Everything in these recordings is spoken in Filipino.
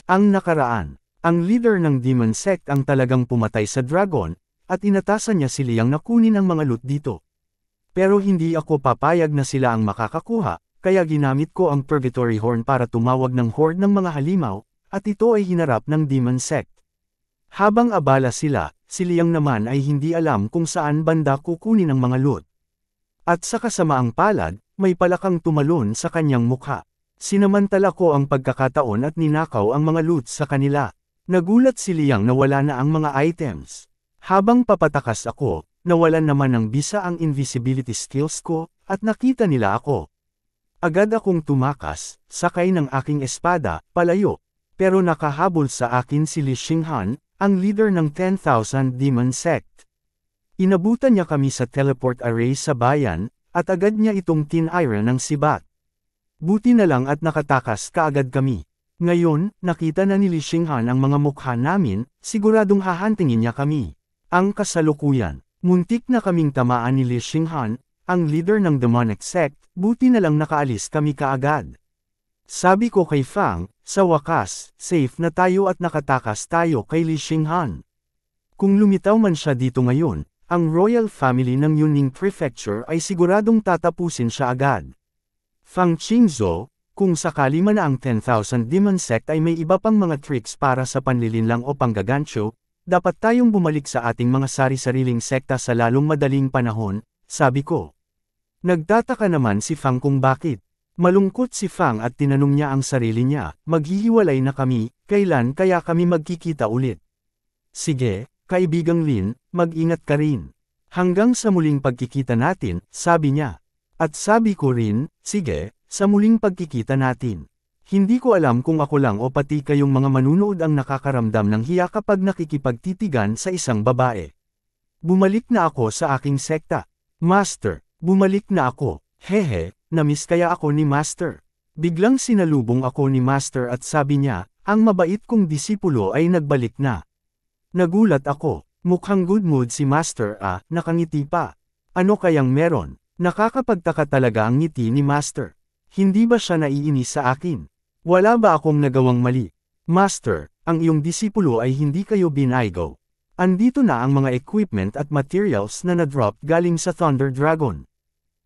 Ang nakaraan, ang leader ng Demon Sect ang talagang pumatay sa dragon, at inatasan niya si Liang na kunin ang mga loot dito. Pero hindi ako papayag na sila ang makakakuha, kaya ginamit ko ang Purgatory Horn para tumawag ng horde ng mga halimaw, at ito ay hinarap ng Demon Sect. Habang abala sila, si Liang naman ay hindi alam kung saan banda kukunin ang mga loot. At sa kasamaang palad, may palakang tumalon sa kanyang mukha. Sinamantala ko ang pagkakataon at ninakaw ang mga loot sa kanila. Nagulat si Liang na wala na ang mga items. Habang papatakas ako, nawalan naman ng bisa ang invisibility skills ko, at nakita nila ako. Agad akong tumakas, sakay ng aking espada, palayo. Pero nakahabol sa akin si Li Xinghan, ang leader ng 10,000 Demon Sect. Inabutan niya kami sa teleport array sa bayan, at agad niya itong tinira ng sibat. Buti na lang at nakatakas kaagad kami. Ngayon, nakita na ni Li Xinghan ang mga mukha namin, siguradong hahantingin niya kami. Ang kasalukuyan, muntik na kaming tamaan ni Li Xinghan, ang leader ng demonic sect, buti na lang nakaalis kami kaagad. Sabi ko kay Fang, sa wakas, safe na tayo at nakatakas tayo kay Li Xinghan. Kung lumitaw man siya dito ngayon, ang royal family ng Yuning Prefecture ay siguradong tatapusin siya agad. Fang Qingzhou, kung sakali man ang 10,000 Demon Sect ay may iba pang mga tricks para sa panlilinlang o panggagancho, dapat tayong bumalik sa ating mga sari-sariling sekta sa lalong madaling panahon, sabi ko. Nagtataka naman si Fang kung bakit. Malungkot si Fang at tinanong niya ang sarili niya, maghihiwalay na kami, kailan kaya kami magkikita ulit? Sige, kaibigang Lin, mag-ingat ka rin. Hanggang sa muling pagkikita natin, sabi niya. At sabi ko rin, sige, sa muling pagkikita natin. Hindi ko alam kung ako lang o pati kayong mga manunood ang nakakaramdam ng hiya kapag nakikipagtitigan sa isang babae. Bumalik na ako sa aking sekta. Master, bumalik na ako. Hehe, namiss kaya ako ni Master. Biglang sinalubong ako ni Master at sabi niya, ang mabait kong disipulo ay nagbalik na. Nagulat ako, mukhang good mood si Master nakangiti pa. Ano kayang meron? Nakakapagtaka talaga ang ngiti ni Master. Hindi ba siya naiinis sa akin? Wala ba akong nagawang mali? Master, ang iyong disipulo ay hindi kayo binaygo. Andito na ang mga equipment at materials na na-drop galing sa Thunder Dragon.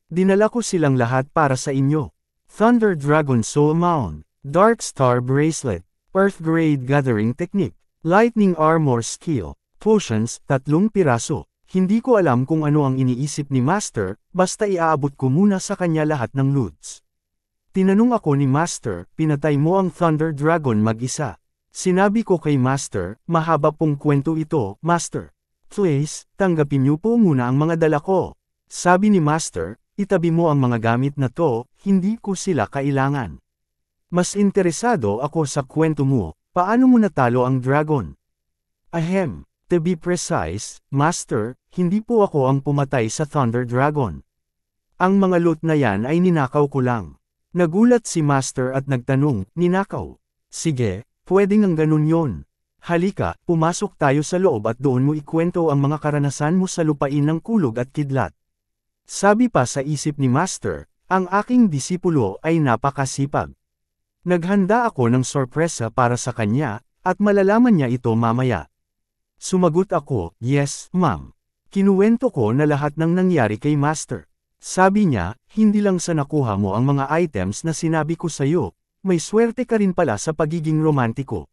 Dinala ko silang lahat para sa inyo. Thunder Dragon Soul Mount, Dark Star Bracelet, Earth Grade Gathering Technique, Lightning Armor Skill, Potions, 3 piraso. Hindi ko alam kung ano ang iniisip ni Master, basta iaabot ko muna sa kanya lahat ng loots. Tinanong ako ni Master, pinatay mo ang Thunder Dragon mag-isa. Sinabi ko kay Master, mahaba pong kwento ito, Master. Please, tanggapin niyo po muna ang mga dala ko. Sabi ni Master, itabi mo ang mga gamit na to, hindi ko sila kailangan. Mas interesado ako sa kwento mo, paano mo natalo ang dragon? Ahem, to be precise, Master, hindi po ako ang pumatay sa Thunder Dragon. Ang mga loot na yan ay ninakaw ko lang. Nagulat si Master at nagtanong, ninakaw? Sige, pwedeng ang ganun yon. Halika, pumasok tayo sa loob at doon mo ikwento ang mga karanasan mo sa lupain ng kulog at kidlat. Sabi pa sa isip ni Master, ang aking disipulo ay napakasipag. Naghanda ako ng sorpresa para sa kanya, at malalaman niya ito mamaya. Sumagot ako, yes, ma'am. Kinuwento ko na lahat ng nangyari kay Master. Sabi niya, hindi lang sa nakuha mo ang mga items na sinabi ko sa'yo, may swerte ka rin pala sa pagiging romantiko.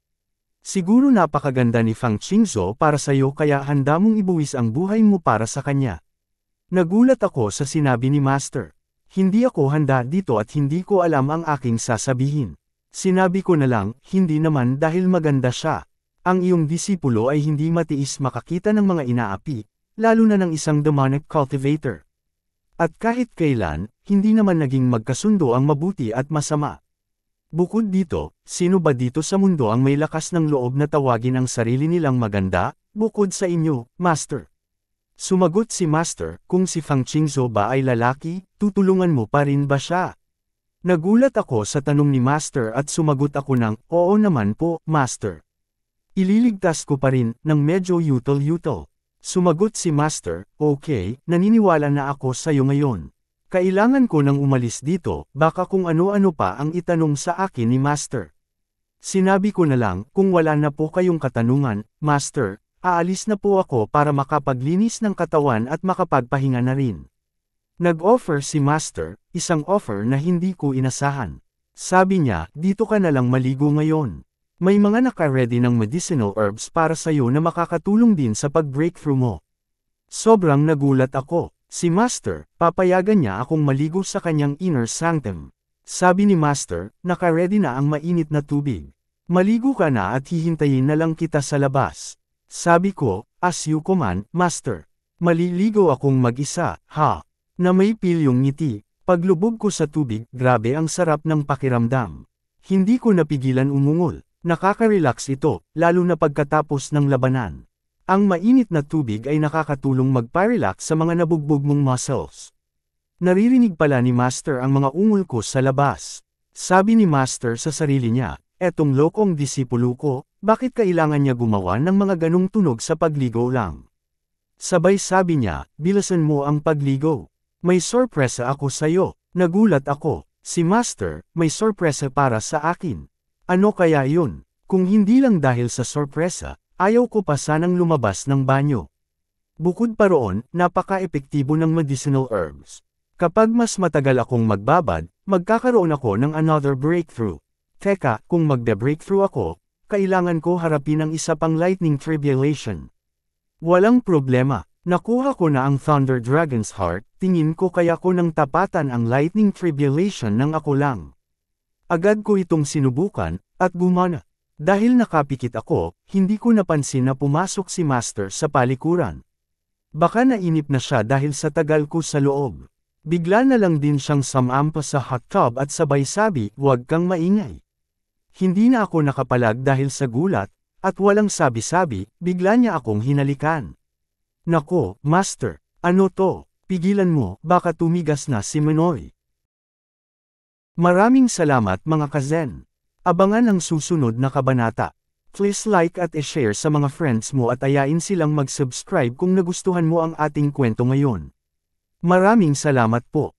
Siguro napakaganda ni Fang Qingzhou para sa'yo kaya handa mong ibuwis ang buhay mo para sa kanya. Nagulat ako sa sinabi ni Master. Hindi ako handa dito at hindi ko alam ang aking sasabihin. Sinabi ko na lang, hindi naman dahil maganda siya. Ang iyong disipulo ay hindi matiis makakita ng mga inaapi, lalo na ng isang demonic cultivator. At kahit kailan, hindi naman naging magkasundo ang mabuti at masama. Bukod dito, sino ba dito sa mundo ang may lakas ng loob na tawagin ang sarili nilang maganda, bukod sa inyo, Master? Sumagot si Master, kung si Fang Qingzhou ba ay lalaki, tutulungan mo pa rin ba siya? Nagulat ako sa tanong ni Master at sumagot ako ng, oo naman po, Master. Ililigtas ko pa rin, ng medyo yutol-yutol. Sumagot si Master, okay, naniniwala na ako sa'yo ngayon. Kailangan ko nang umalis dito, baka kung ano-ano pa ang itanong sa akin ni Master. Sinabi ko na lang, kung wala na po kayong katanungan, Master, aalis na po ako para makapaglinis ng katawan at makapagpahinga na rin. Nag-offer si Master, isang offer na hindi ko inasahan. Sabi niya, dito ka na lang maligo ngayon. May mga naka-ready ng medicinal herbs para sa'yo na makakatulong din sa pag-breakthrough mo. Sobrang nagulat ako. Si Master, papayagan niya akong maligo sa kanyang inner sanctum. Sabi ni Master, naka-ready na ang mainit na tubig. Maligo ka na at hihintayin na lang kita sa labas. Sabi ko, as you command, Master. Maliligo akong mag-isa, ha? Na may pilyong ngiti. Paglubog ko sa tubig, grabe ang sarap ng pakiramdam. Hindi ko napigilan umungol. Nakaka-relax ito, lalo na pagkatapos ng labanan. Ang mainit na tubig ay nakakatulong mag-relax sa mga nabugbog mong muscles. Naririnig pala ni Master ang mga ungol ko sa labas. Sabi ni Master sa sarili niya, etong lokong disipulo ko, bakit kailangan niya gumawa ng mga ganong tunog sa pagligo lang? Sabay sabi niya, bilasan mo ang pagligo. May sorpresa ako sa'yo. Nagulat ako. Si Master, may sorpresa para sa akin. Ano kaya yun? Kung hindi lang dahil sa sorpresa, ayaw ko pa sanang lumabas ng banyo. Bukod pa roon, napaka-epektibo ng medicinal herbs. Kapag mas matagal akong magbabad, magkakaroon ako ng another breakthrough. Teka, kung magde-breakthrough ako, kailangan ko harapin ang isa pang lightning tribulation. Walang problema. Nakuha ko na ang Thunder Dragon's Heart, tingin ko kaya ko nang tapatan ang lightning tribulation ng ako lang. Agad ko itong sinubukan, at gumana. Dahil nakapikit ako, hindi ko napansin na pumasok si Master sa palikuran. Baka nainip na siya dahil sa tagal ko sa loob. Bigla na lang din siyang sumampa sa hot tub at sabay sabi, huwag kang maingay. Hindi na ako nakapalag dahil sa gulat, at walang sabi-sabi, bigla niya akong hinalikan. Nako, Master, ano to? Pigilan mo, baka tumigas na si Manoy. Maraming salamat mga kazen. Abangan ang susunod na kabanata. Please like at i-share sa mga friends mo at ayain silang mag-subscribe kung nagustuhan mo ang ating kwento ngayon. Maraming salamat po.